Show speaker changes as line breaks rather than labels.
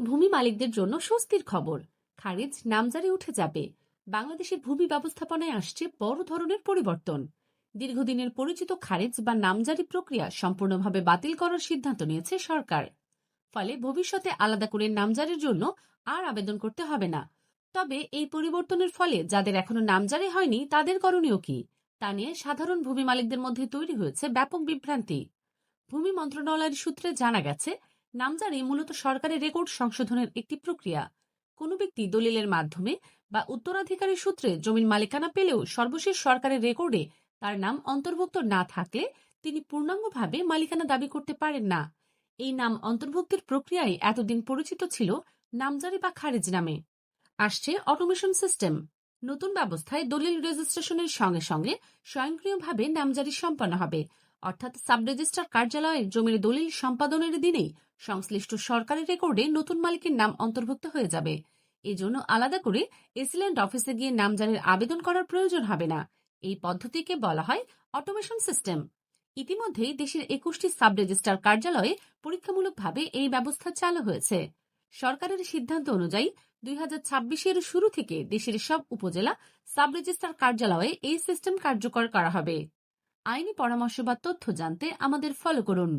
ভূমি মালিকদের জন্য স্বস্তির খবর, খারিজ নামজারি উঠে যাবে। বাংলাদেশের ভূমি ব্যবস্থাপনায় আসছে বড় ধরনের পরিবর্তন। দীর্ঘদিনের পরিচিত খারিজ বা নামজারি প্রক্রিয়া সম্পূর্ণভাবে বাতিল করার সিদ্ধান্ত নিয়েছে সরকার। ফলে ভবিষ্যতে আলাদা করে নামজারির জন্য আর আবেদন করতে হবে না। তবে এই পরিবর্তনের ফলে যাদের এখনো নামজারি হয়নি তাদের করণীয় কি, তা নিয়ে সাধারণ ভূমি মালিকদের মধ্যে তৈরি হয়েছে ব্যাপক বিভ্রান্তি। ভূমি মন্ত্রণালয়ের সূত্রে জানা গেছে, নামজারি মূলত সরকারের রেকর্ড সংশোধনের একটি প্রক্রিয়া। কোনো ব্যক্তি দলিলের মাধ্যমে বা উত্তরাধিকারী সূত্রে জমির মালিকানা পেলেও সর্বশেষ সরকারের রেকর্ডে তার নাম অন্তর্ভুক্ত না থাকলে তিনি পূর্ণাঙ্গভাবে মালিকানা দাবি করতে পারেন না। এই নাম অন্তর্ভুক্তির প্রক্রিয়ায় এতদিন পরিচিত ছিল নামজারি বা খারিজ নামে। আসছে অটোমেশন সিস্টেম। নতুন ব্যবস্থায় দলিল রেজিস্ট্রেশনের সঙ্গে সঙ্গে স্বয়ংক্রিয়ভাবে নামজারি সম্পন্ন হবে। অর্থাৎ সাব রেজিস্ট্রার কার্যালয়ের জমির দলিল সম্পাদনের দিনেই সংশ্লিষ্ট সরকারি রেকর্ডে নতুন মালিকের নাম অন্তর্ভুক্ত হয়ে যাবে। এজন্য আলাদা করে এসিল্যান্ড অফিসে গিয়ে নামজারির আবেদন করার প্রয়োজন হবে না। এই পদ্ধতিকে বলা হয় অটোমেশন সিস্টেম। ইতিমধ্যেই দেশের 21টি সাব রেজিস্ট্রার কার্যালয়ে পরীক্ষামূলকভাবে এই ব্যবস্থা চালু হয়েছে। সরকারের সিদ্ধান্ত অনুযায়ী 2026-এর শুরু থেকে দেশের সব উপজেলা সাব রেজিস্ট্রার কার্যালয়ে এই সিস্টেম কার্যকর করা হবে। আইনি পরামর্শ বা তথ্য জানতে আমাদের ফলো করুন।